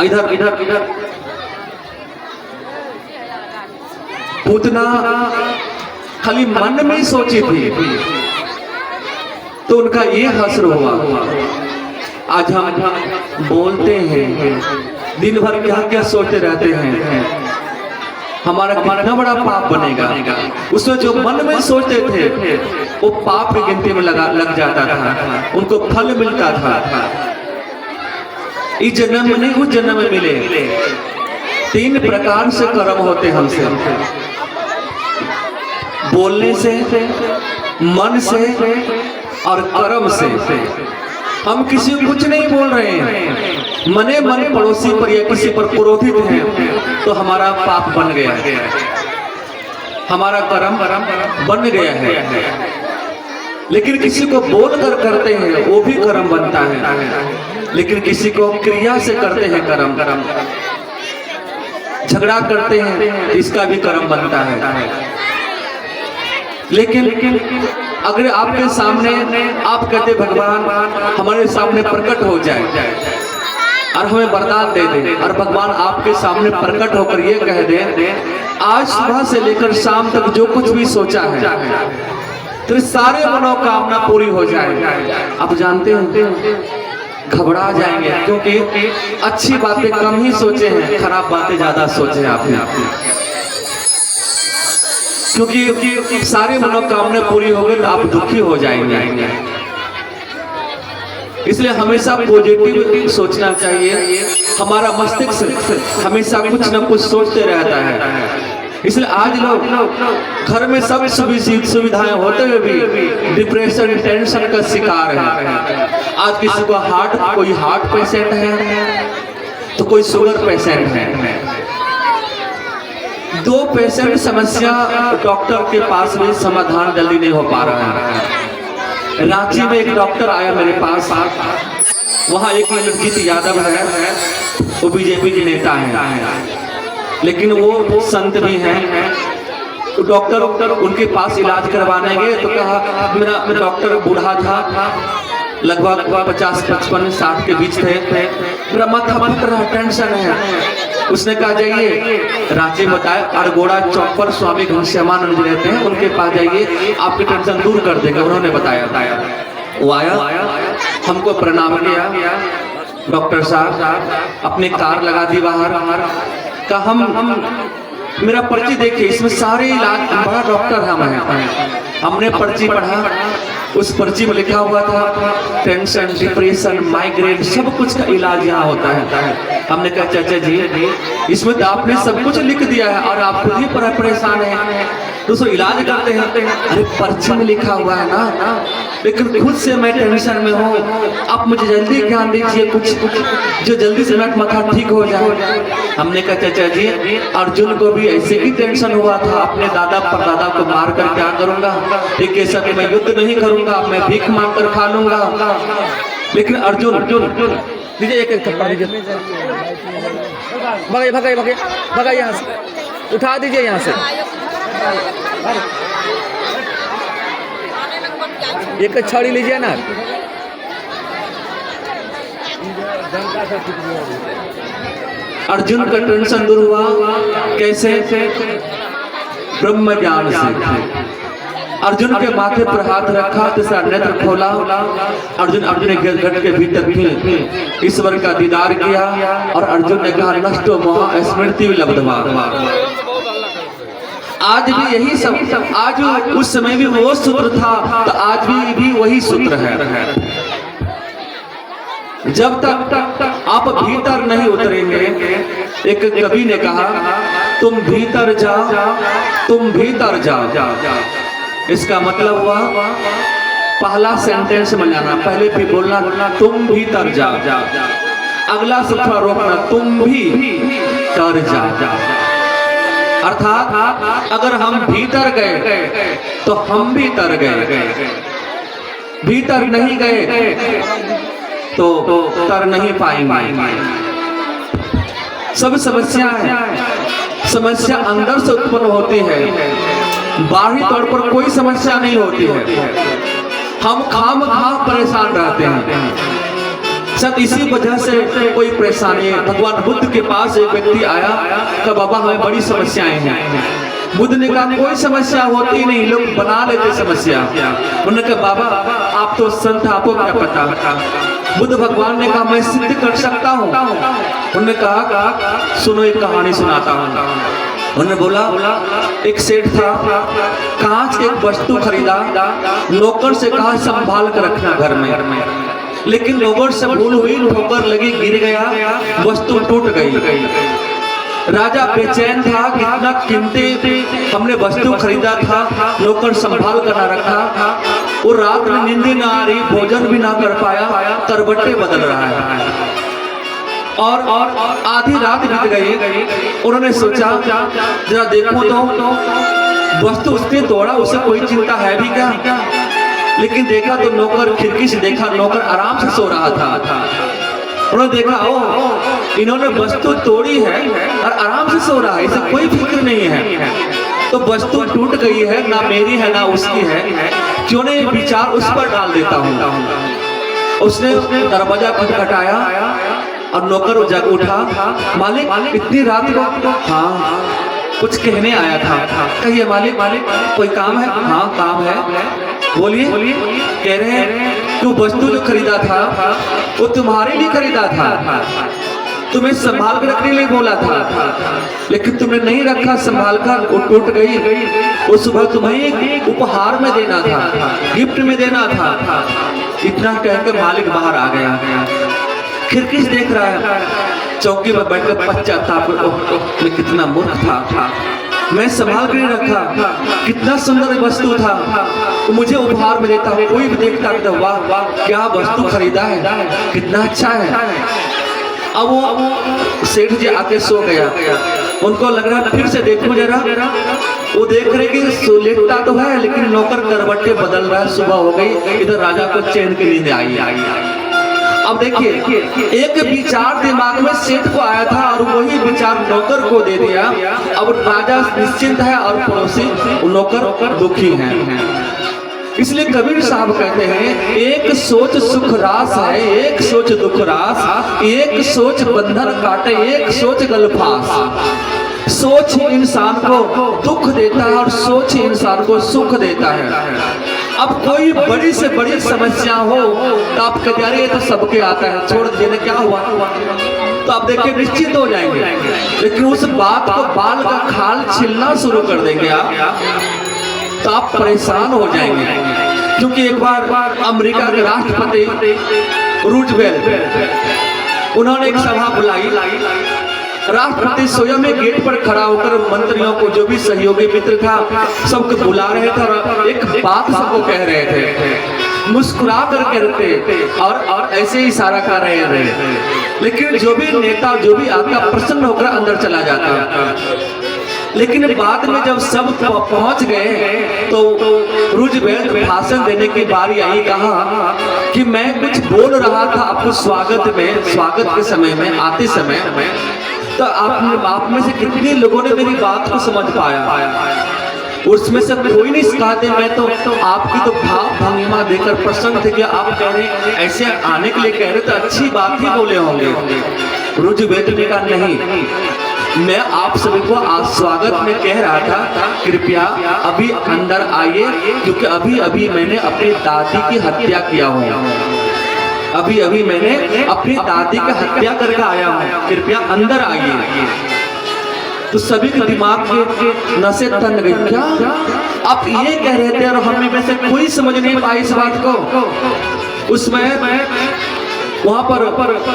इधर इधर इधर पूतना खाली मन में सोची थी तो उनका ये हश्र हुआ। आज हम बोलते हैं, दिन भर क्या क्या सोचते रहते हैं, हमारा कितना बड़ा पाप बनेगा। उसमें जो मन में सोचते थे वो पाप की गिनती में लग जाता था, उनको फल मिलता था। इस जन्म में नहीं, उस जन्म में मिले। 3 प्रकार से कर्म होते हमसे, बोलने से, मन से और कर्म से। हम किसी को कुछ नहीं बोल रहे हैं, मने मन पड़ोसी पर या किसी पर क्रोधित हैं तो हमारा पाप बन गया है, हमारा कर्म बन गया है। लेकिन किसी को बोल कर करते हैं वो भी कर्म बनता है, लेकिन किसी को क्रिया से करते हैं कर्म। झगड़ा करते हैं इसका भी कर्म बनता है। लेकिन अगर आपके सामने आप कहते भगवान हमारे सामने प्रकट हो जाए और हमें वरदान दे दे, और भगवान आपके सामने प्रकट होकर ये कह दे आज सुबह से लेकर शाम तक जो कुछ भी सोचा है तो सारे मनोकामना पूरी हो जाए, आप जानते हैं घबरा जाएंगे, क्योंकि अच्छी बातें कम ही सोचे हैं, खराब बातें ज्यादा सोचे हैं आपने। क्योंकि सारे मनोकामना पूरी हो गई तो आप दुखी हो जाएंगे। इसलिए हमेशा पॉजिटिव सोचना चाहिए। हमारा मस्तिष्क हमेशा कुछ न कुछ सोचते रहता है। इसलिए आज लोग घर में सब सुविधाएं होते हुए भी डिप्रेशन टेंशन का शिकार है। आज किसी को कोई हार्ट पेशेंट है तो कोई शुगर पेशेंट है। 2 पेशेंट समस्या डॉक्टर के पास भी समाधान जल्दी नहीं हो पा रहा है। रांची में एक डॉक्टर आया मेरे पास, वहाँ एक इंद्रजीत यादव है, वो बीजेपी के नेता है, लेकिन वो संत भी हैं। तो डॉक्टर उनके पास इलाज करवाने गए तो कहा मेरा डॉक्टर बूढ़ा था, लगभग 50-55-60 के बीच थे, मेरा माथा फट रहा, टेंशन है। उसने कहा जाइए रांची बताया अरगोड़ा चौक पर स्वामी घनश्यामानंद जी रहते हैं, उनके पास जाइए आपकी टेंशन दूर कर देगा। उन्होंने बताया। वो आया, हमको प्रणाम किया। डॉक्टर साहब अपनी कार लगा दी बाहर, कहा हम मेरा पर्ची देखिए, इसमें सारे इलाज, बड़ा डॉक्टर हमने पर्ची पढ़ा, उस पर्ची में लिखा हुआ था टेंशन डिप्रेशन माइग्रेन सब कुछ का इलाज यहाँ होता है। हमने कहा चाचा जी इसमें तो आपने सब कुछ लिख दिया है और आप खुद ही परेशान हैं, तो उसको इलाज करते हैं। अरे पर्ची में लिखा हुआ है ना, लेकिन खुद से मैं टेंशन में हूँ, आप मुझे जल्दी ज्ञान दीजिए कुछ जो जल्दी से मेरा माथा ठीक हो जाए। हमने कहा चाचा जी अर्जुन को भी ऐसे ही टेंशन हुआ था, अपने दादा परदादा को मार कर क्या करूंगा, एक ऐसा कि मैं युद्ध नहीं करूंगा, मैं भीख मांग कर खा लूंगा। लेकिन अर्जुन दीजिए एक थप्पड़ दीजिए, भगाइए यहाँ से, उठा दीजिए यहाँ से, एक छड़ी लीजिए ना। अर्जुन का टेंशन दूर हुआ कैसे? ब्रह्म ज्ञान से। अर्जुन के माथे पर हाथ रखा, तीसरा नेत्र खोला, अर्जुन अपने घट के भीतर ईश्वर का दीदार किया और अर्जुन ने कहा नष्टो मोह स्मृति लब्धवा। आज भी यही सब, आज उस समय भी वो सूत्र था तो आज भी वही सूत्र है। जब तक आप भीतर नहीं उतरेंगे, एक कवि ने कहा तुम भीतर जाओ, तुम भीतर जाओ। इसका मतलब हुआ पहला सेंटेंस में जाना, पहले भी बोलना तुम भीतर जाओ, अगला से थोड़ा रोकना तुम भी तर जाओ। अर्थात अगर हम भीतर गए तो हम भी तर गए, भीतर नहीं गए तो तर नहीं पाएंगे। सब समस्या अंदर से उत्पन्न होती है, बाहरी तौर पर कोई समस्या नहीं होती है। हम खामखा परेशान रहते हैं। शायद इसी वजह से कोई परेशानी है। भगवान बुद्ध के पास एक व्यक्ति आया कि बाबा हमें बड़ी समस्याएं हैं। बुद्ध ने कहा कोई समस्या होती नहीं, लोग बना लेते समस्या। उन्होंने कहा बाबा आप तो संत, आपको क्या पता। बुद्ध भगवान ने कहा मैं सिद्ध कर सकता हूँ। उन्होंने कहा सुनो एक कहानी सुनाता हूँ। उन्होंने बोला एक सेठ था, कांच की एक वस्तु खरीदा, नौकर से कहा संभाल कर रखना घर में, लेकिन नौकर से भूल हुई, ठोकर लगी, गिर गया, वस्तु टूट गई। राजा बेचैन था, कितना कीमती हमने वस्तु खरीदा था, नौकर संभाल कर ना रखा, वो रात में नींद ना आ रही, भोजन भी ना कर पाया, करवटें बदल रहा है। और आधी रात बीत गई। उन्होंने सोचा जरा देखो तो वस्तु उसने तोड़ा, उसे कोई चिंता है भी क्या। लेकिन देखा तो नौकर, खिड़की से देखा नौकर आराम से सो रहा था। उन्होंने देखा ओ इन्होंने वस्तु तोड़ी है और आराम से सो रहा है, इसे कोई फिक्र नहीं है। तो वस्तु टूट गई है, ना मेरी है ना उसकी है, क्यों नहीं विचार उस पर डाल देता हूँ। उसने दरवाजा खटखटाया और नौकर जग उठा, मालिक इतनी रात को। हाँ कुछ कहने आया था। कहिए मालिक, कोई काम है। हाँ काम है, बोलिए। कह रहे हैं तू वस्तु जो खरीदा था वो तुम्हारे लिए खरीदा था, तुम्हें संभाल कर रखने लिए बोला था, लेकिन तुमने नहीं रखा संभाल कर, वो टूट गई। वो सुबह तुम्हें उपहार में देना था, गिफ्ट में देना था। इतना कहकर मालिक बाहर आ गया, खिड़की से देख रहा है, चौकी पर बैठकर पश्चाताप, मैं कितना मूर्ख था, मैं संभाल कर रखा, कितना सुंदर वस्तु था, तो मुझे उपहार में देता, कोई भी देखता तो वाह वाह क्या वस्तु खरीदा है, कितना अच्छा है। अब वो सेठ जी आके सो गया, उनको लग रहा फिर से देखो जरा। वो देख रहे कि लेटता तो है लेकिन नौकर करवटे बदल रहा है। सुबह हो गई, इधर राजा को चैन की नींद आई। अब देखिए एक विचार दिमाग में सेठ को आया था और वही विचार नौकर को दे दिया। अब राजा निश्चिंत है और पड़ोसी नौकर दुखी हैं। इसलिए कबीर साहब कहते हैं एक सोच सुख रास है, एक सोच दुख रास, एक सोच बंधन काटे, एक सोच गलफास। सोच इंसान को दुख देता है और सोच इंसान को सुख देता है। अब कोई बड़ी से बड़ी समस्या हो तो आप कहते अरे ये तो सबके आता है, छोड़ देने क्या हुआ, तो आप देखिए निश्चित हो जाएंगे। लेकिन उस बात को बाल का खाल छिलना शुरू कर देंगे आप, तो आप परेशान हो जाएंगे। क्योंकि एक बार अमेरिका के राष्ट्रपति रूजवेल्ट, उन्होंने एक सभा बुलाई। राष्ट्रपति स्वयं गेट पर खड़ा होकर मंत्रियों को, जो भी सहयोगी मित्र था, सबको बुला रहे थे और एक बात सबको कह रहे थे, मुस्कुरा कर कहते और ऐसे ही इशारा कर रहे थे। लेकिन जो भी नेता, जो भी आता, प्रसन्न होकर अंदर चला जाता। लेकिन बाद में जब सब पहुंच गए तो रूजवेल्ट भाषण देने की बारी आई। कहा कि मैं कुछ बोल रहा था आपको स्वागत के समय में, आते समय, तो आप में से कितने लोगों ने मेरी बात को समझ पाया। उसमें से कोई नहीं सिखाते। मैं तो आपकी तो भाव भंगिमा देकर प्रसन्न थे कि आप कह रहे ऐसे आने के लिए कह रहे तो अच्छी बात ही बोले होंगे। रूजवेल्ट ने कहा नहीं, मैं आप सभी को आज स्वागत में कह रहा था कृपया अभी अंदर आइए, क्योंकि अभी अभी मैंने अपनी दादी की हत्या किया हूँ, अभी अभी मैंने अपनी दादी की हत्या करके आया हूँ, कृपया अंदर आइए। तो सभी के दिमाग के नसें तन गई, क्या आप ये कह रहे थे और हमें में से कोई समझ नहीं पाई इस बात को। उसमें वहां पर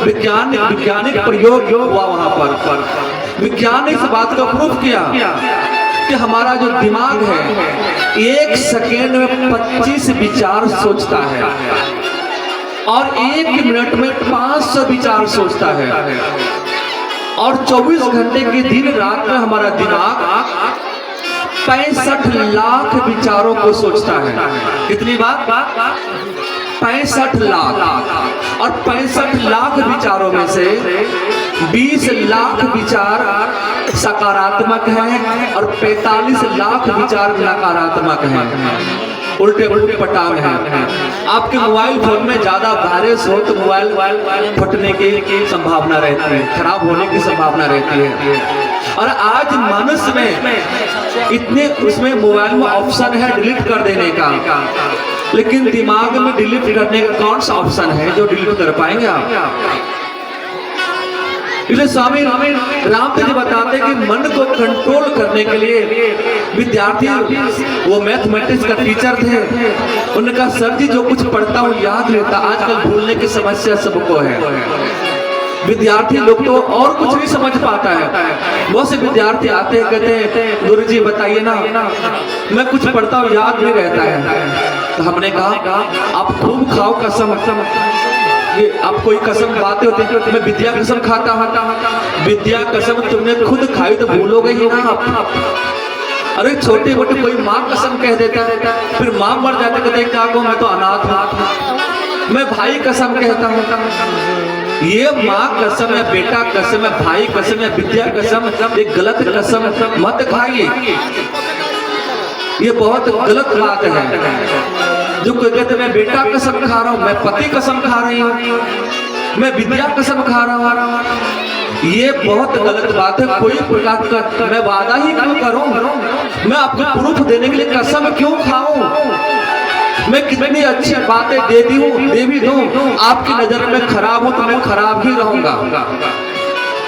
वैज्ञानिक प्रयोग हुआ, वहां पर विज्ञान ने इस बात को प्रूफ किया कि हमारा जो दिमाग है एक सेकेंड में 25 विचार सोचता है और 1 मिनट में 500 विचार सोचता है, और 24 घंटे के दिन रात में हमारा दिमाग 65 लाख विचारों को सोचता है। कितनी बात? 65 लाख। और 65 लाख विचारों में से 20 लाख विचार सकारात्मक हैं और 45 लाख विचार नकारात्मक हैं। उल्टे उल्टे पटांग हैं। आपके मोबाइल फोन में ज्यादा वायरस हो तो मोबाइल फटने की संभावना रहती है, खराब होने की संभावना रहती है। और आज मनुष्य में इतने उसमें मोबाइल में ऑप्शन है डिलीट कर देने का, लेकिन दिमाग में डिलीट करने का कौन सा ऑप्शन है जो डिलीट कर पाएंगे आप? इसलिए स्वामी रामदेव जी बताते हैं कि मन को कंट्रोल करने के लिए विद्यार्थी, वो मैथमेटिक्स का टीचर थे, उनका सर जी जो कुछ पढ़ता हूँ याद रहता, आजकल भूलने की समस्या सबको है। विद्यार्थी लोग तो और कुछ नहीं समझ पाता है। बहुत से विद्यार्थी आते हैं, कहते हैं गुरुजी बताइए ना, मैं कुछ पढ़ता हूँ याद नहीं रहता है। तो हमने कहा आप खूब खाओ कसम, ये आप कोई कसम खाते होते हैं, मैं विद्या कसम खाता हूँ। विद्या कसम तुमने खुद खाई तो भूलोगे ही ना आप। अरे छोटे मोटे कोई माँ कसम कह देता है, फिर माँ मर जाते, कहते हैं क्या को मैं तो अनाथ हूँ। मैं भाई कसम कहता हूँ, ये माँ कसम है, बेटा कसम है, भाई कसम है, विद्या कसम, ये गलत कसम मत खाइए, ये बहुत गलत बात है। जो कोई कहते मैं बेटा कसम खा रहा हूँ, मैं पति कसम खा रही हूँ, मैं विद्या कसम खा रहा हूँ, ये बहुत गलत बात है। कोई प्रकार का मैं वादा ही क्यों करूं, मैं आपको प्रूफ देने के लिए कसम क्यों खाऊं? मैं कितनी अच्छी बातें दे भी दूं, आपकी नजर में खराब हूं तो मैं खराब ही रहूंगा।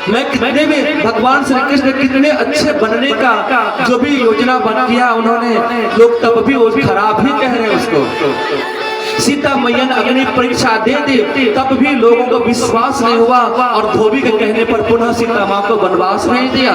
मैं कितने भी भगवान श्री कृष्ण कितने अच्छे बनने का जो भी योजना बना किया उन्होंने, लोग तब भी वो खराब ही कह रहे हैं उसको। सीता मैया ने अग्नि परीक्षा दे दी, तब भी लोगों को विश्वास नहीं हुआ और धोबी के कहने पर पुनः सीता माँ को वनवास भेज दिया।